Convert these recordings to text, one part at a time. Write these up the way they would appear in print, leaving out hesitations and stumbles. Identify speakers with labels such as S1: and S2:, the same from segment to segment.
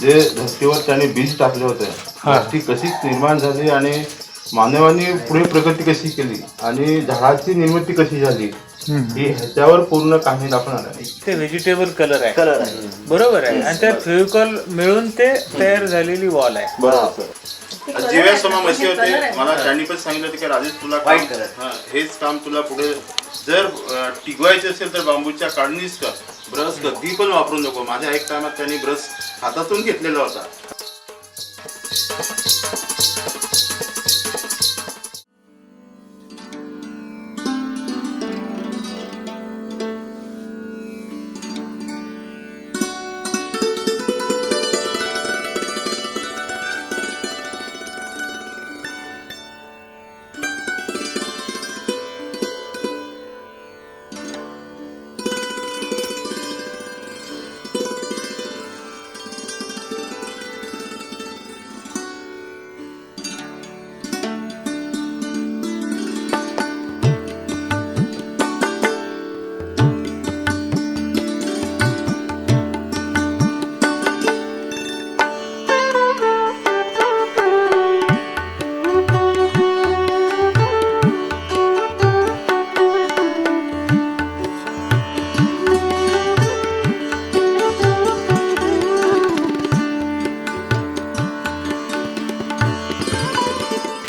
S1: जे धर्तीवर त्याने बीज टाकले होते प्लास्टिक कशी निर्माण झाली आणि मानवाने पुढे प्रगती कशी केली आणि झाडाची निर्मिती कशी झाली ही ह्याच्यावर पूर्ण कहाणी दाखवणार आहे.
S2: ते व्हेजिटेबल कलर आहे बरोबर आहे आणि त्यात फेविकॉल मिळून ते तयार झालेली वॉल आहे.
S1: बरोबर. जेव्हा समा म्हशी होते मला त्यांनी पण सांगितलं होतं की राजेश तुला हेच काम तुला पुढे जर टिकवायचे असेल तर बांबूच्या काढणीच कर, ब्रश कधी पण वापरू नको. माझ्या एक टायमात त्यांनी ब्रश हातातून घेतलेला होता.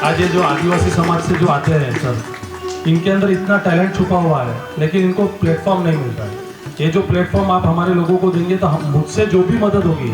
S3: आज ये जो आदिवासी समाज से जो आते हैं सर, इनके अंदर इतना टैलेंट छुपा हुआ है लेकिन इनको प्लेटफॉर्म नहीं मिलता है. ये जो प्लेटफॉर्म आप हमारे लोगों को देंगे तो हम मुझसे जो भी मदद होगी,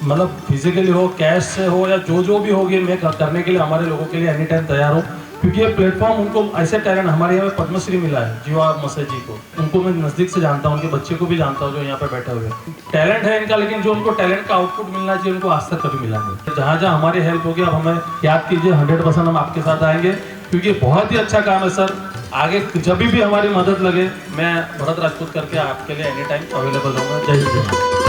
S3: मतलब फिजिकली हो, कैश से हो या जो भी होगी, मैं करने के लिए हमारे लोगों के लिए एनी टाइम तैयार हूँ. क्योंकि ये प्लेटफॉर्म उनको ऐसे टैलेंट, हमारे यहाँ पे पद्मश्री मिला है जीवा मसे जी को, उनको मैं नज़दीक से जानता हूँ, उनके बच्चे को भी जानता हूँ जो यहाँ पे बैठे हुए. टैलेंट है इनका लेकिन जो उनको टैलेंट का आउटपुट मिलना चाहिए उनको आज तक कभी मिला नहीं. जहाँ जहाँ हमारी हेल्प होगी अब हमें याद कीजिए, 100% हम आपके साथ आएंगे क्योंकि बहुत ही अच्छा काम है सर. आगे जब भी हमारी मदद लगे मैं भरत राजपूत करके आपके लिए एनी टाइम अवेलेबल रहूँगा. जय हिंद जय भारत.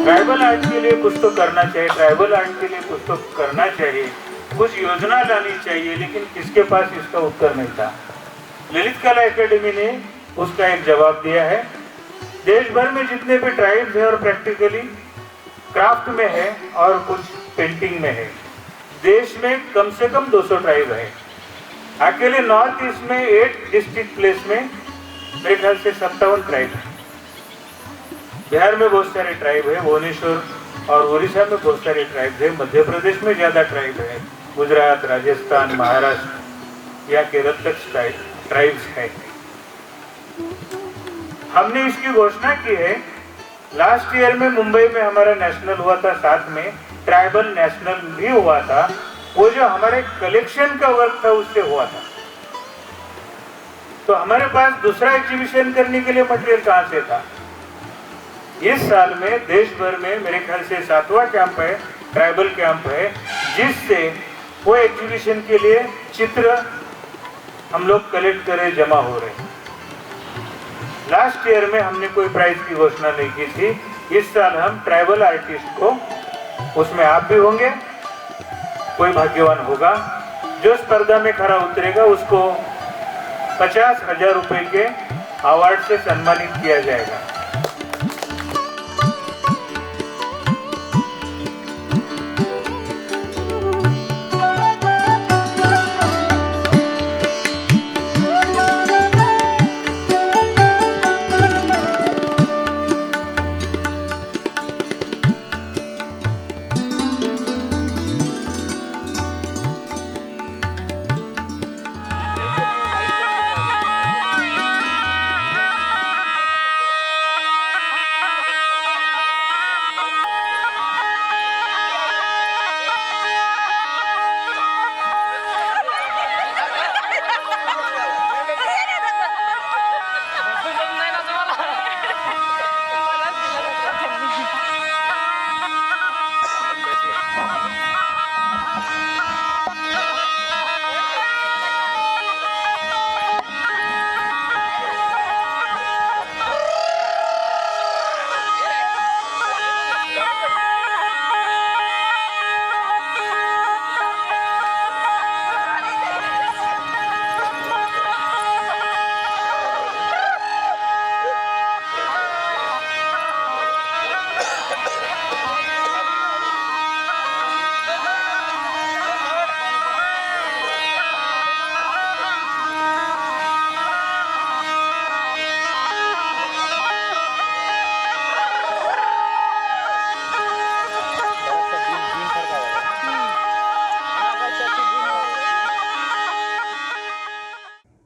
S2: ट्राइबल आर्ट के लिए कुछ तो करना चाहिए, ट्राइबल आर्ट के लिए कुछ तो करना चाहिए, कुछ योजना लानी चाहिए, लेकिन किसके पास इसका उत्तर नहीं था. ललित कला एकेडमी ने उसका एक जवाब दिया है. देश भर में जितने भी ट्राइब्स हैं और प्रैक्टिकली क्राफ्ट में है और कुछ पेंटिंग में है, देश में कम से कम 200 ट्राइब है. अकेले नॉर्थ ईस्ट में 8 डिस्ट्रिक्ट प्लेस में मेरे ख्याल से 57 ट्राइब है. बिहार में बहुत सारे ट्राइब है, भुवनेश्वर और उड़ीसा में बहुत सारे ट्राइब है, मध्य प्रदेश में ज़्यादा ट्राइब है, गुजरात, राजस्थान, महाराष्ट्र. या केरल तक ट्राइब्स है। हमने इसकी घोषणा की है। लास्ट ईयर में मुंबई में हमारा नेशनल हुआ था, साथ में ट्राइबल नेशनल भी हुआ था। वो जो हमारे कलेक्शन का वर्क था उससे हुआ था। तो हमारे पास दूसरा एग्जीबिशन करने के लिए मटेरियल कहाँ से था? इस साल में देश भर में मेरे ख्याल से 7वां कैंप है, ट्राइबल कैंप है, जिससे वो एग्जीबिशन के लिए चित्र हम लोग कलेक्ट करे, जमा हो रहे हैं। लास्ट ईयर में हमने कोई प्राइज की घोषणा नहीं की थी। इस साल हम ट्राइबल आर्टिस्ट को, उसमें आप भी होंगे, कोई भाग्यवान होगा जो स्पर्धा में खरा उतरेगा, उसको 50,000 रुपए के अवार्ड से सम्मानित किया जाएगा।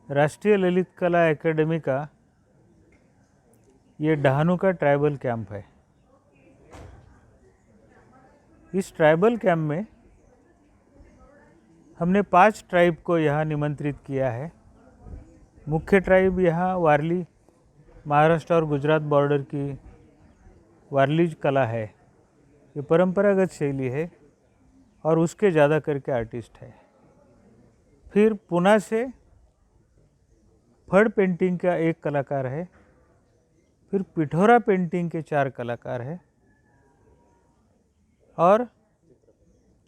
S2: राष्ट्रीय ललित कला एकेडमी का ये डहाणू का ट्राइबल कैंप है। इस ट्राइबल कैंप में हमने 5 ट्राइब को यहाँ निमंत्रित किया है। मुख्य ट्राइब यहाँ वारली, महाराष्ट्र और गुजरात बॉर्डर की वारली कला है। ये परंपरागत शैली है और उसके ज़्यादा करके आर्टिस्ट है। फिर पुणे से फड़ पेंटिंग का एक कलाकार है। फिर पिठोरा पेंटिंग के 4 कलाकार हैं और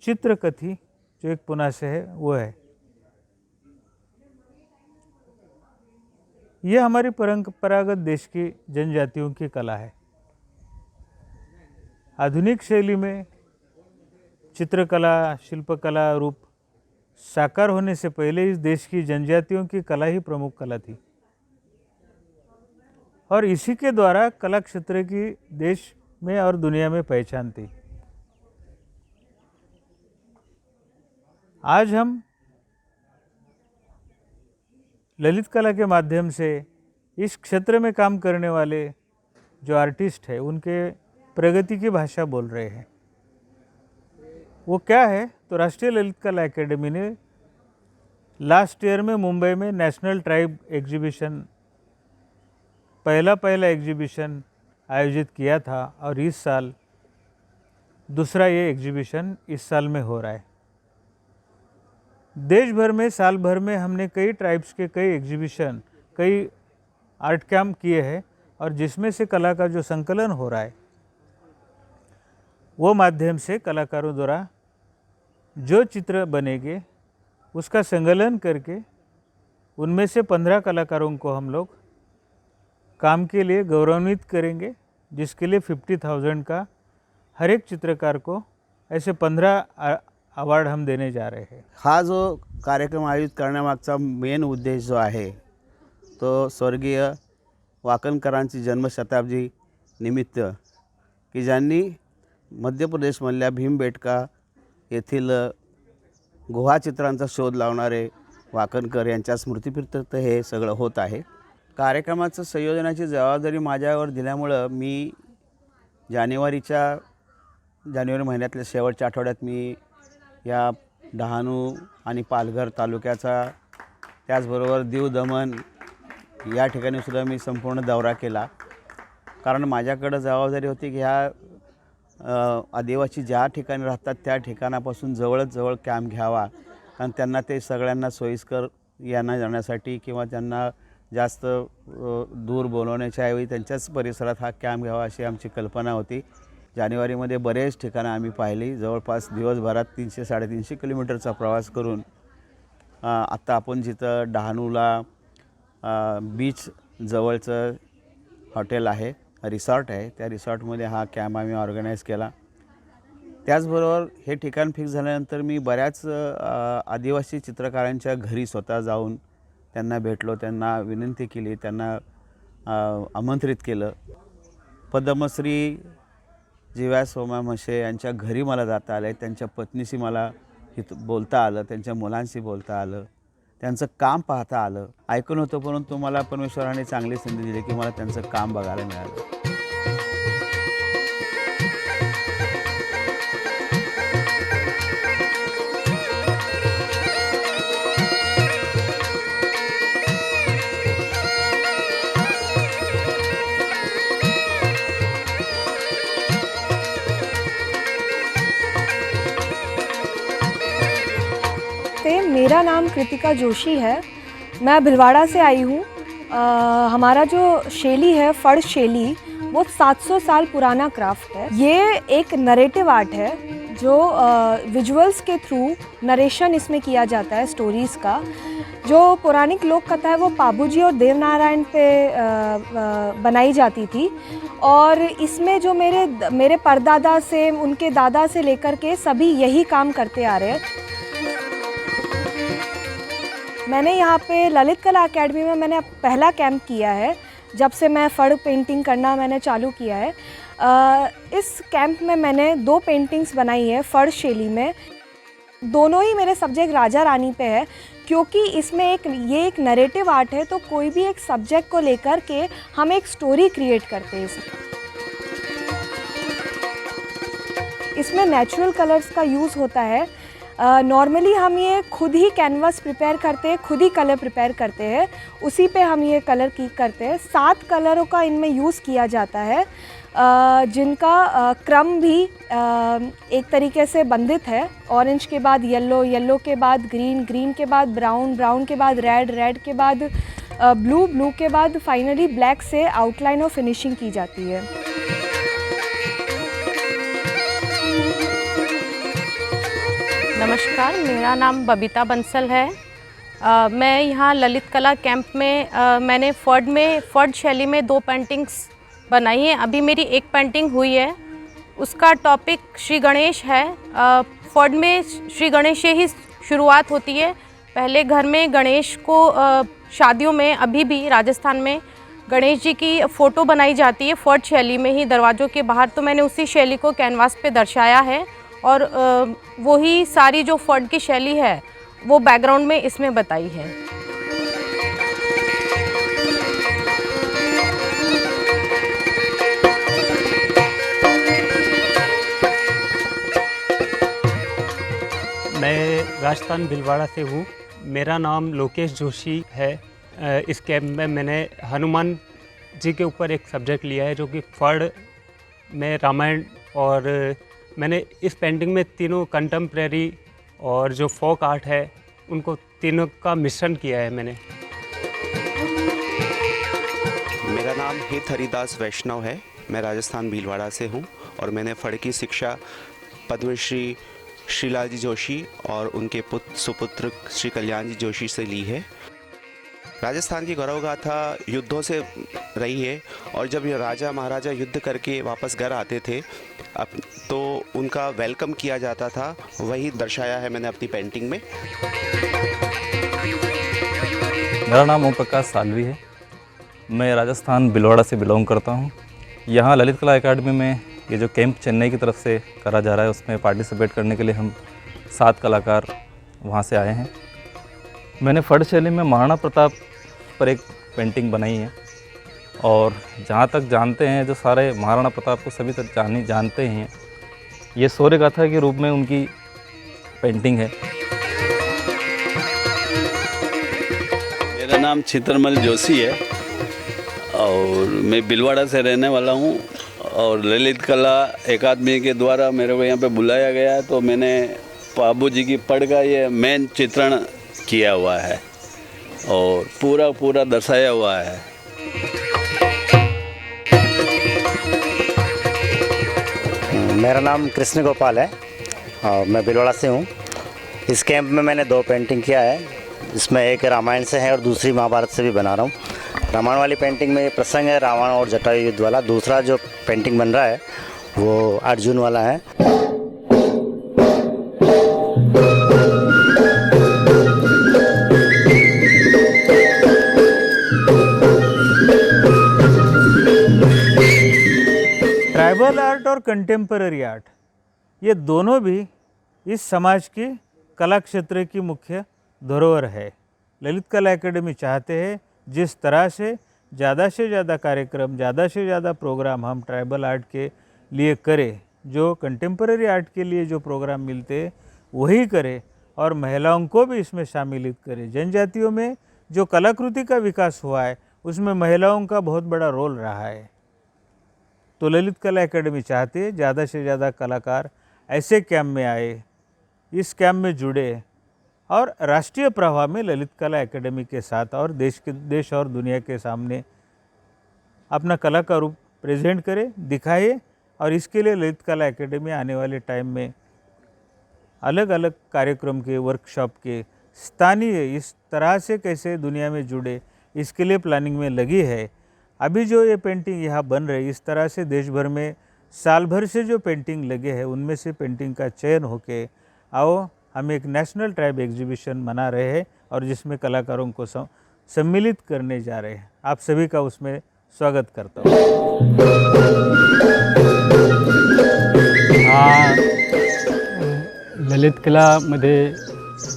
S2: चित्रकथी जो एक पुणे से है वो है। ये हमारी परंपरागत देश की जनजातियों की कला है। आधुनिक शैली में चित्रकला, शिल्पकला रूप साकार होने से पहले इस देश की जनजातियों की कला ही प्रमुख कला थी और इसी के द्वारा कला क्षेत्र की देश में और दुनिया में पहचान थी। आज हम ललित कला के माध्यम से इस क्षेत्र में काम करने वाले जो आर्टिस्ट है उनके प्रगति की भाषा बोल रहे हैं। वो क्या है? तो राष्ट्रीय ललित कला एकेडमी ने लास्ट ईयर में मुंबई में नेशनल ट्राइब एग्जीबिशन, पहला एग्जीबिशन आयोजित किया था और इस साल दूसरा ये एग्जीबिशन इस साल में हो रहा है। देश भर में साल भर में हमने कई ट्राइब्स के कई एग्जीबिशन, कई आर्ट कैंप किए हैं और जिसमें से कला का जो संकलन हो रहा है वो माध्यम से कलाकारों द्वारा जो चित्र बनेंगे उसका संकलन करके उनमें से 15 कलाकारों को हम लोग काम के लिए गौरवान्वित करेंगे, जिसके लिए 50,000 का हर एक चित्रकार को ऐसे 15 अवार्ड हम देने जा रहे हैं।
S4: हा जो कार्यक्रम आयोजित करण्यामागचा मेन उद्देश जो आहे तो स्वर्गीय वाकणकरांची जन्मशताब्दी निमित्त की ज्यांनी मध्य प्रदेशमधल्या भीमबेटका येथील गुहा चित्रांचा शोध लावणारे वाकणकर यांच्या स्मृतिप्रीत्यर्थ हे सगळं होत आहे. कार्यक्रमाचं संयोजनाची जबाबदारी माझ्यावर दिल्यामुळं मी जानेवारी महिन्यातल्या शेवटच्या आठवड्यात मी या डहाणू आणि पालघर तालुक्याचा, त्याचबरोबर दीव दमण या ठिकाणीसुद्धा मी संपूर्ण दौरा केला. कारण माझ्याकडं जबाबदारी होती की ह्या आदिवासी ज्या ठिकाणी राहतात त्या ठिकाणापासून जवळच जवळ कॅम्प घ्यावा, कारण त्यांना ते सगळ्यांना सोयीस्कर येण्या जाण्यासाठी किंवा त्यांना जास्त दूर बोलवण्याच्या ऐवजी त्यांच्याच परिसरात हा कॅम्प घ्यावा अशी आमची कल्पना होती. जानेवारीमध्ये बरेच ठिकाणं आम्ही पाहिली. जवळपास दिवसभरात 300-350 किलोमीटरचा प्रवास करून आत्ता आपण जिथं डहाणूला बीच जवळचं हॉटेल आहे, रिसॉर्ट आहे, त्या रिसॉर्टमध्ये हा कॅम्प आम्ही ऑर्गनाईज केला. त्याचबरोबर हे ठिकाण फिक्स झाल्यानंतर मी बऱ्याच आदिवासी चित्रकारांच्या घरी स्वतः जाऊन त्यांना भेटलो, त्यांना विनंती केली, त्यांना आमंत्रित केलं. पद्मश्री जीव्या सोमा म्हशे यांच्या घरी मला जाता आलं, त्यांच्या पत्नीशी मला इथं बोलता आलं, त्यांच्या मुलांशी बोलता आलं, त्यांचं काम पाहता आलं. ऐकून होतं, परंतु मला परमेश्वराने चांगली संधी दिली की मला त्यांचं काम बघायला मिळालं.
S5: मेरा नाम कृतिका जोशी है। मैं भिलवाड़ा से आई हूँ। हमारा जो शैली है फड़ शैली, वो 700 साल पुराना क्राफ्ट है। ये एक नरेटिव आर्ट है जो विजुअल्स के थ्रू नरेशन इसमें किया जाता है स्टोरीज़ का। जो पौराणिक लोक कथा है वो पाबूजी और देवनारायण पे बनाई जाती थी, और इसमें जो मेरे परदादा से, उनके दादा से लेकर के सभी यही काम करते आ रहे हैं। मैंने यहाँ पे ललित कला अकेडमी में मैंने पहला कैंप किया है जब से मैं फड़ पेंटिंग करना मैंने चालू किया है। इस कैंप में मैंने 2 पेंटिंग्स बनाई है फड़ शैली में। दोनों ही मेरे सब्जेक्ट राजा रानी पे है, क्योंकि इसमें ये एक नरेटिव आर्ट है, तो कोई भी एक सब्जेक्ट को लेकर के हम एक स्टोरी क्रिएट करते हैं। इसमें नेचुरल कलर्स का यूज़ होता है। नॉर्मली हम ये खुद ही कैनवास प्रिपेयर करते हैं, खुद ही कलर प्रिपेयर करते हैं, उसी पे हम ये कलर की करते हैं। 7 कलरों का इनमें यूज़ किया जाता है, जिनका क्रम भी एक तरीके से बंधित है। ऑरेंज के बाद येलो, येलो के बाद ग्रीन, ग्रीन के बाद ब्राउन, ब्राउन के बाद रेड, रेड के बाद ब्लू, ब्लू के बाद फाइनली ब्लैक से आउटलाइन और फिनिशिंग की जाती है।
S6: नमस्कार, मेरा नाम बबीता बंसल है। मैं यहाँ ललित कला कैंप में मैंने फड़ शैली में 2 पेंटिंग्स बनाई हैं। अभी मेरी एक पेंटिंग हुई है, उसका टॉपिक श्री गणेश है। फड़ में श्री गणेश से ही शुरुआत होती है। पहले घर में गणेश को शादियों में, अभी भी राजस्थान में गणेश जी की फ़ोटो बनाई जाती है फड़ शैली में ही दरवाज़ों के बाहर। तो मैंने उसी शैली को कैनवास पे दर्शाया है, और वही सारी जो फड़ की शैली है वो बैकग्राउंड में इसमें बताई है।
S7: मैं राजस्थान भिलवाड़ा से हूँ। मेरा नाम लोकेश जोशी है। इस कैंप में मैंने हनुमान जी के ऊपर एक सब्जेक्ट लिया है, जो कि फड़ में रामायण, और मैंने इस पेंटिंग में तीनों कंटेम्प्रेरी और जो फोक आर्ट है उनको तीनों का मिश्रण किया है मैंने।
S8: मेरा नाम हित हरिदास वैष्णव है। मैं राजस्थान भीलवाड़ा से हूँ, और मैंने फड़ की शिक्षा पद्मश्री श्रीलाल जी जोशी और उनके सुपुत्र श्री कल्याण जी जोशी से ली है। राजस्थान की गौरव गाथा युद्धों से रही है, और जब ये राजा महाराजा युद्ध करके वापस घर आते थे तो उनका वेलकम किया जाता था, वही दर्शाया है मैंने अपनी पेंटिंग में।
S9: मेरा नाम ओम प्रकाश सालवी है। मैं राजस्थान भिलवाड़ा से बिलोंग करता हूँ। यहाँ ललित कला एकेडमी में ये जो कैंप चेन्नई की तरफ से करा जा रहा है, उसमें पार्टिसिपेट करने के लिए हम 7 कलाकार वहाँ से आए हैं। मैंने फड़ शैली में महाराणा प्रताप पर एक पेंटिंग बनाई है और जहाँ तक जानते हैं जो सारे महाराणा प्रताप को सभी तक जानते हैं, ये शौर्य गाथा के रूप में उनकी पेंटिंग है।
S10: मेरा नाम चित्रमल जोशी है और मैं भीलवाड़ा से रहने वाला हूँ और ललित कला अकादमी के द्वारा मेरे को यहाँ पे बुलाया गया है, तो मैंने बाबू जी की पढ़ का ये मेन चित्रण किया हुआ है और पूरा दर्शाया हुआ है।
S11: मेरा नाम कृष्ण गोपाल है और मैं भीलवाड़ा से हूँ। इस कैंप में मैंने 2 पेंटिंग किया है, इसमें एक रामायण से है और दूसरी महाभारत से भी बना रहा हूँ। रामायण वाली पेंटिंग में ये प्रसंग है रावण और जटायु युद्ध वाला। दूसरा जो पेंटिंग बन रहा है वो अर्जुन वाला है।
S2: ट्राइबल आर्ट और कंटेम्पररी आर्ट, ये दोनों भी इस समाज की कला क्षेत्र की मुख्य धरोहर है। ललित कला एकेडमी चाहते हैं जिस तरह से ज़्यादा कार्यक्रम, ज़्यादा से ज़्यादा प्रोग्राम हम ट्राइबल आर्ट के लिए करें, जो कंटेम्पररी आर्ट के लिए जो प्रोग्राम मिलते हैं वही करें और महिलाओं को भी इसमें शामिलित करें। जनजातियों में जो कलाकृति का विकास हुआ है उसमें महिलाओं का बहुत बड़ा रोल रहा है। तो ललित कला एकेडमी चाहती है ज़्यादा से ज़्यादा कलाकार ऐसे कैंप में आए, इस कैंप में जुड़े और राष्ट्रीय प्रवाह में ललित कला एकेडमी के साथ और देश और दुनिया के सामने अपना कला का रूप प्रेजेंट करें, दिखाए। और इसके लिए ललित कला एकेडमी आने वाले टाइम में अलग अलग कार्यक्रम के, वर्कशॉप के, स्थानीय इस तरह से कैसे दुनिया में जुड़े, इसके लिए प्लानिंग में लगी है। अभी जो ये पेंटिंग यहाँ बन रही, इस तरह से देश भर में साल भर से जो पेंटिंग लगे हैं उनमें से पेंटिंग का चयन होके आओ हम एक नेशनल ट्राइब एग्जीबिशन मना रहे हैं और जिसमें कलाकारों को सम्मिलित करने जा रहे हैं। आप सभी का उसमें स्वागत करता हूँ।
S12: ललित कलामध्ये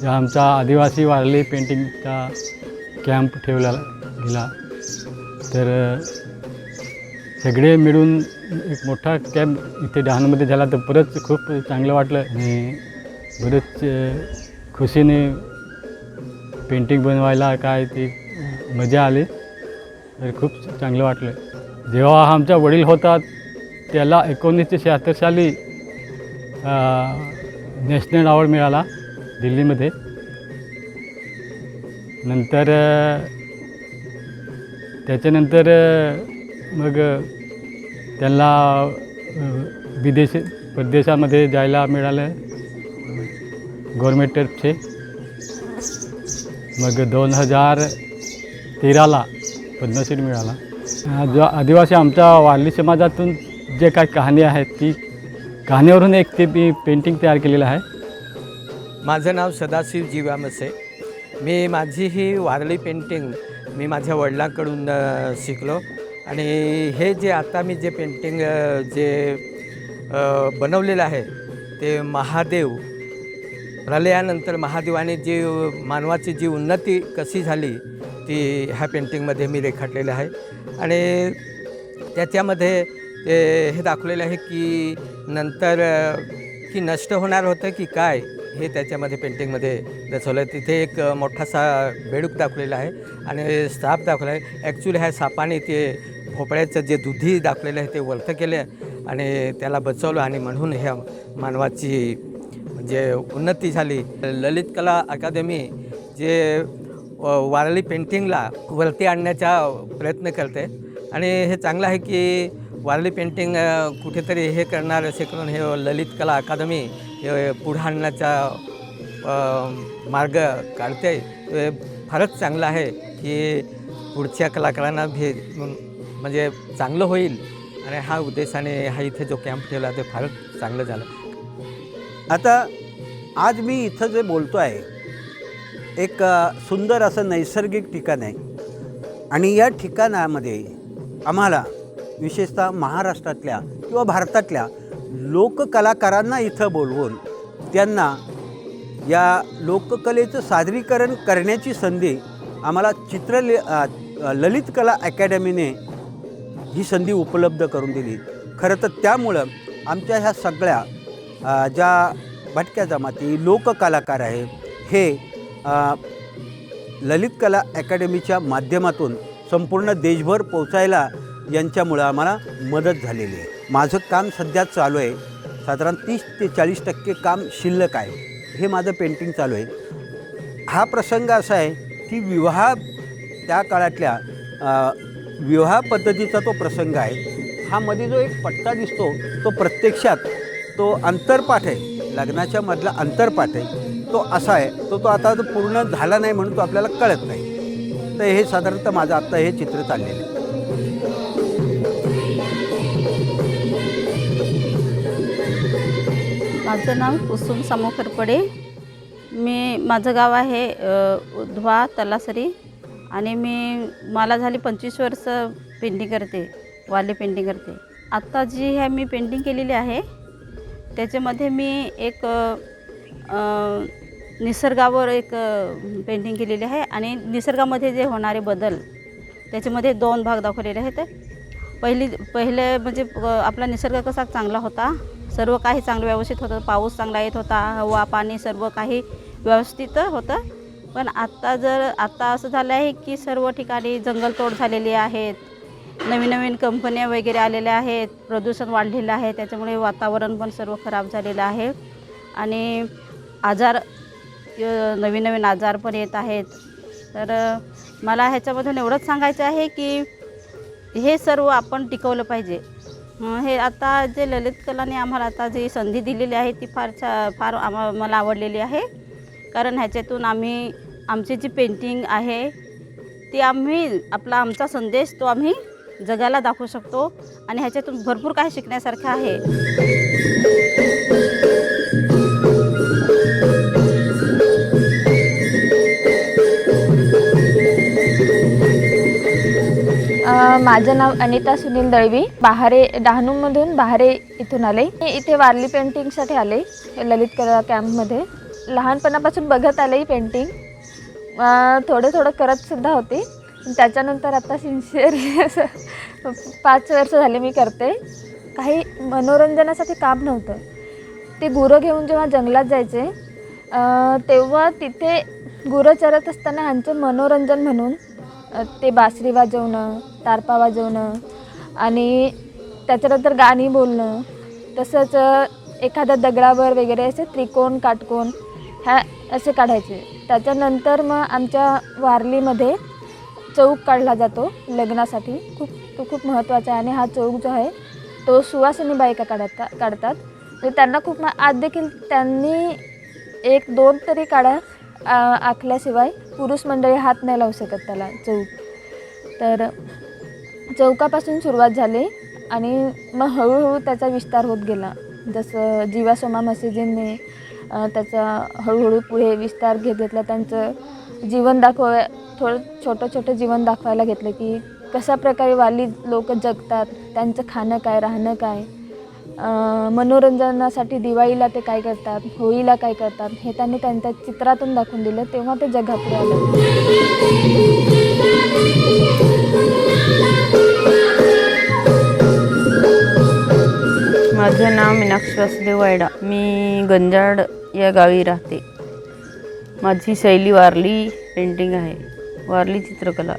S12: आमचा आदिवासी वारली पेंटिंगचा कॅम्प ठेवला गेला, तर सगळे मिळून एक मोठा कॅम्प इथे डहाणूमध्ये झाला, तर परत खूप चांगलं वाटलं आणि बरंच खुशीने पेंटिंग बनवायला काय ती मजा आली, तर खूप चांगलं वाटलं। जेव्हा आमचा वडील होता त्याला 1976 साली नॅशनल अवॉर्ड मिळाला दिल्लीमध्ये। नंतर त्याच्यानंतर मग त्यांना परदेशामध्ये जायला मिळालं गव्हर्नमेंटतर्फे। मग 2013ला पद्मश्री मिळाला। जो आदिवासी आमच्या वारली समाजातून जे काही कहाणी आहेत ती कहाणीवरून एक ते मी पेंटिंग तयार केलेलं आहे।
S13: माझं नाव सदाशिव जीवामसे। मी माझी ही वारली पेंटिंग मी माझ्या वडिलांकडून शिकलो आणि हे जे आता मी जे पेंटिंग जे बनवलेलं आहे ते महादेव प्रलयानंतर महादेवाने जी मानवाची जी उन्नती कशी झाली ती ह्या पेंटिंगमध्ये मी रेखाटलेलं आहे। आणि त्याच्यामध्ये हे दाखवलेलं आहे की नंतर की नष्ट होणार होतं की काय हे त्याच्यामध्ये पेंटिंगमध्ये दर्शवलं आहे। तिथे एक मोठासा बेडूक दाखवलेला आहे आणि साप दाखवला आहे। ॲक्च्युली ह्या सापाने ते भोपळ्याचं जे दुधी दाखवलेलं आहे ते वरतं केलं आणि त्याला बचवलं आणि म्हणून ह्या मानवाची म्हणजे उन्नती झाली। ललित कला अकादमी जे वारली पेंटिंगला वरती आणण्याचा प्रयत्न करते आणि हे चांगलं आहे की वारली पेंटिंग कुठेतरी हे करणार असे करून हे ललित कला अकादमी हे पुढे आणण्याचा मार्ग काढते। फारच चांगलं आहे की पुढच्या कलाकारांना म्हणजे चांगलं होईल आणि हा उद्देशाने हा इथे जो कॅम्प ठेवला ते फारच चांगलं झालं।
S14: आता आज मी इथं जे बोलतो आहे एक सुंदर असं नैसर्गिक ठिकाण आहे आणि या ठिकाणामध्ये आम्हाला विशेषतः महाराष्ट्रातल्या किंवा भारतातल्या लोककलाकारांना इथं बोलवून त्यांना या लोककलेचं सादरीकरण करण्याची संधी आम्हाला ललित कला अकॅडमीने ही संधी उपलब्ध करून दिली. खरं तर त्यामुळं आमच्या ह्या सगळ्या ज्या भटक्या जमाती लोककलाकार आहे हे ललित कला अकॅडमीच्या माध्यमातून संपूर्ण देशभर पोचायला यांच्यामुळं आम्हाला मदत झालेली आहे. माझं काम सध्या चालू आहे, साधारण 30 ते 40% काम शिल्लक आहे. हे माझं पेंटिंग चालू आहे. हा प्रसंग असा आहे की त्या काळातल्या विवाह पद्धतीचा तो प्रसंग आहे. हा मध्ये जो एक पट्टा दिसतो तो प्रत्यक्षात तो अंतरपाठ आहे, लग्नाच्या मधला अंतरपाठ आहे. तो असा आहे, तो आता पूर्ण झाला नाही म्हणून तो आपल्याला कळत नाही. तर हे साधारणतः माझं आत्ता हे चित्र चाललेलं आहे.
S15: माझं नाव कुसुम सामोखरपडे. माझं गाव आहे उधवा तलासरी आणि मला झाली 25 वर्ष पेंटिंग करते, वारली पेंटिंग करते. आत्ता जी मी पेंटिंग केलेली आहे त्याच्यामध्ये मी एक निसर्गावर एक पेंटिंग केलेली आहे आणि निसर्गामध्ये जे होणारे बदल त्याच्यामध्ये 2 भाग दाखवलेले आहेत. पहिले म्हणजे आपला निसर्ग कसा चांगला होता, सर्व काही चांगलं व्यवस्थित होतं, पाऊस चांगला येत होता, हवा पाणी सर्व काही व्यवस्थित होतं. पण आता असं झालं आहे की सर्व ठिकाणी जंगलतोड झालेली आहेत, नवीन नवीन कंपन्या वगैरे आलेल्या आहेत, प्रदूषण वाढलेलं आहे, त्याच्यामुळे वातावरण पण सर्व खराब झालेलं आहे आणि नवीन नवीन आजार पण येत आहेत. तर मला ह्याच्यामधून एवढंच सांगायचं आहे की हे सर्व आपण टिकवलं पाहिजे. हे आता जे ललित कलाने आम्हाला आता जी संधी दिलेली आहे ती फार मला आवडलेली आहे. कारण ह्याच्यातून आमची जी पेंटिंग आहे ती आमचा संदेश तो आम्ही जगाला दाखवू शकतो आणि ह्याच्यातून भरपूर काही शिकण्यासारखं आहे.
S5: माझं नाव अनिता सुनील दळवी. डहाणूमधून बहारे इथून आले. मी इथे वारली पेंटिंगसाठी आले ललित कला कॅम्पमध्ये. लहानपणापासून बघत आले ही पेंटिंग, थोडं करतसुद्धा होते. त्याच्यानंतर आता सिन्सिअरली असं 5 वर्ष झाले मी करते. काही मनोरंजनासाठी काम नव्हतं. ते गुरं घेऊन जेव्हा जंगलात जायचे तेव्हा तिथे गुरं चरत असताना ह्यांचं मनोरंजन म्हणून ते बासरी वाजवणं, तारपा वाजवणं आणि त्याच्यानंतर गाणी बोलणं, तसंच एखाद्या दगडावर वगैरे असे त्रिकोण काटकोण असे काढायचे. त्याच्यानंतर मग आमच्या वारलीमध्ये चौक काढला जातो लग्नासाठी. तो खूप महत्त्वाचा आहे आणि हा चौक जो आहे तो सुवासिनी बायका काढतात. तर त्यांना खूप आज देखील त्यांनी 1-2 तरी काढा आखल्याशिवाय पुरुष मंडळी हात नाही लावू शकत त्याला चौक. तर चौकापासून सुरुवात झाली आणि मग हळूहळू त्याचा विस्तार होत गेला. जसं जीवासोमा मशिदींनी त्याचा हळूहळू पुढे विस्तार घेतला. त्यांचं जीवन थोडं छोटं जीवन दाखवायला घेतलं की कशा प्रकारे वारली लोक जगतात, त्यांचं खाणं काय, राहणं काय, मनोरंजनासाठी दिवाळीला ते काय करतात, होळीला काय करतात, हे त्यांनी त्यांच्या चित्रातून दाखवून दिलं. तेव्हा ते जगापुढे आलं.
S15: माझं नाव मीनाक्षी वासुदेव वायडा. मी गंजाड या गावी राहते. माझी शैली वारली पेंटिंग आहे, वारली चित्रकला.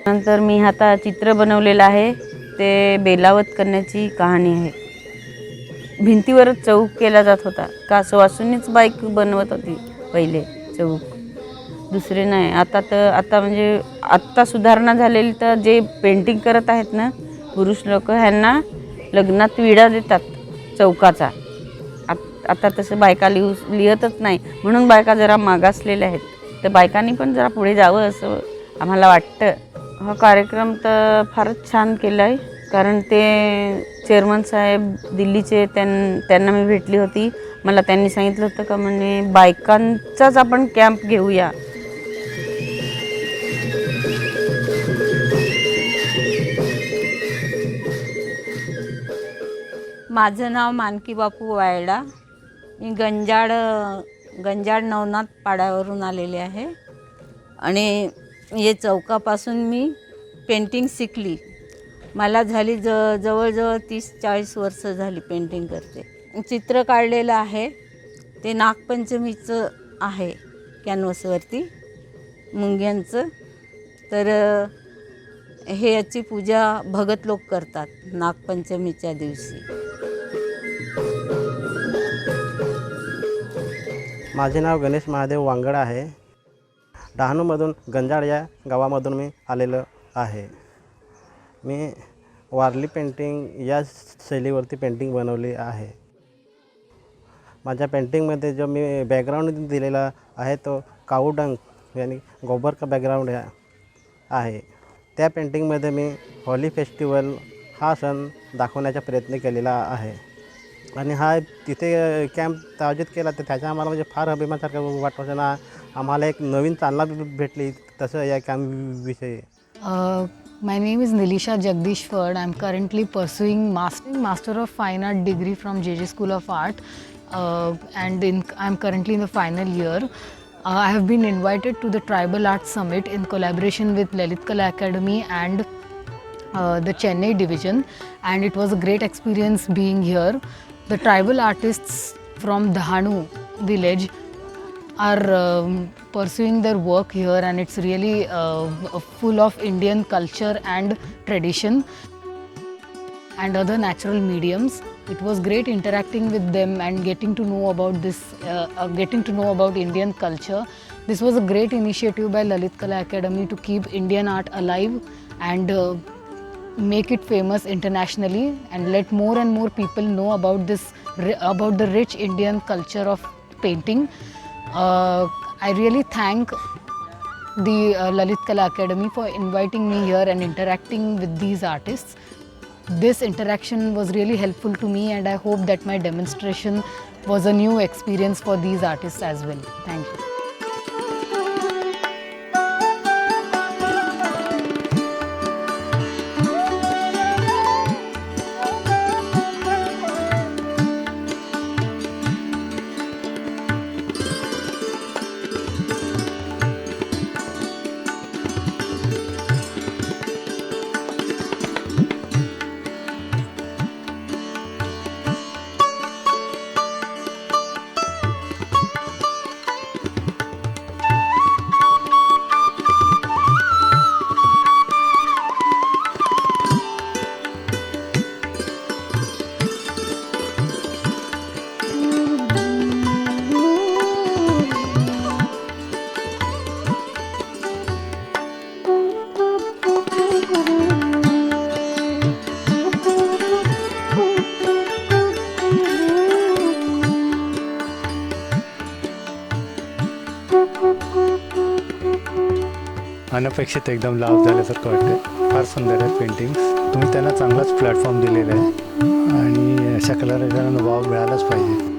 S15: नंतर मी आता चित्र बनवलेलं आहे ते बेलावत करण्याची कहाणी आहे. भिंतीवरच चौक केला जात होता का सुवासिनीच बाईक बनवत होती पहिले चौक, दुसरे नाही. आता म्हणजे आत्ता सुधारणा झालेली. तर जे पेंटिंग करत आहेत ना पुरुष लोक, ह्यांना लग्नात विडा देतात चौकाचा. आता तसं बायका लिहतच नाही, म्हणून बायका जरा मागासलेल्या आहेत. तर बायकांनी पण जरा पुढे जावं असं आम्हाला वाटतं. हा कार्यक्रम तर फारच छान केला आहे. कारण ते चेअरमन साहेब दिल्लीचे त्यांना मी भेटली होती. मला त्यांनी सांगितलं होतं का म्हणे बायकांचाच आपण कॅम्प घेऊया.
S16: माझं नाव मानकी बापू वायडा. मी गंजाड गंजाड नवनाथ पाड्यावरून आलेले आहे आणि हे चौकापासून मी पेंटिंग शिकली. मला झाली जवळजवळ 30-40 वर्ष झाली पेंटिंग करते. चित्र काढलेलं आहे ते नागपंचमीचं आहे कॅनव्हसवरती मुंग्यांचं. तर हे याची पूजा भगत लोक करतात नागपंचमीच्या दिवशी.
S17: माझे नाव गणेश महादेव वांगड आहे. डहाणूमधून गंजाड या गावामधून मी आलेलो आहे. मी वारली पेंटिंग या शैलीवरती पेंटिंग बनवली आहे. माझ्या पेंटिंगमध्ये जो मी बॅकग्राऊंड दिलेला आहे तो काऊडंग यानी गोबर का बॅकग्राऊंड आहे. त्या पेंटिंगमध्ये मी होली फेस्टिवल हा सण दाखवण्याचा प्रयत्न केलेला आहे आणि हा तिथे कॅम्प आयोजित केला तर त्याचा आम्हाला म्हणजे फार अभिमानासारखं वाटतं ना. आम्हाला एक नवीन चालना भेटली तसं या कॅम्पविषयी.
S18: My name is Nilisha Jagdish Ferd. I'm currently pursuing Master of Fine Art degree from JJ School of Art and I'm currently in the final year. I have been invited to the Tribal Arts Summit in collaboration with Lalit Kala Academy and the Chennai division, and it was a great experience being here. The tribal artists from Dhanu village are pursuing their work here, and it's really full of Indian culture and tradition and other natural mediums. It was great interacting with them and getting to know about this, getting to know about Indian culture. This was a great initiative by Lalit Kala Academy to keep Indian art alive and make it famous internationally and let more and more people know about this, about the rich Indian culture of painting. I really thank the Lalit Kala Academy for inviting me here and interacting with these artists. This interaction was really helpful to me, and I hope that my demonstration was a new experience for these artists as well. Thank you.
S12: अनपेक्षित एकदम लाभ झाल्यासारखं वाटते. फार सुंदर आहे paintings. तुम्ही त्यांना चांगलाच प्लॅटफॉर्म दिलेला आहे आणि अशा कलाकारांना वाव मिळालाच पाहिजे.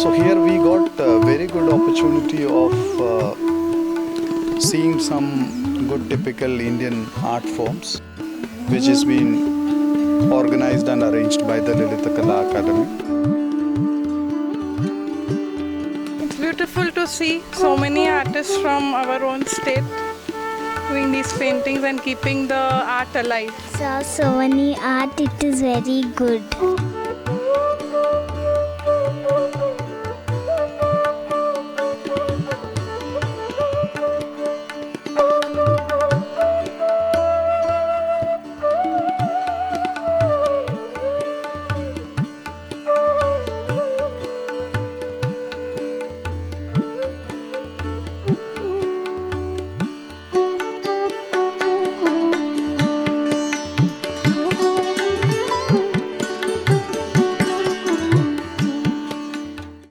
S19: So here we got a very good opportunity of seeing some good typical Indian art forms which has been organized and arranged by the Lalit Kala Academy.
S20: Beautiful to see so many artists from our own state doing these paintings and keeping the art alive.
S21: So many art, it is very good.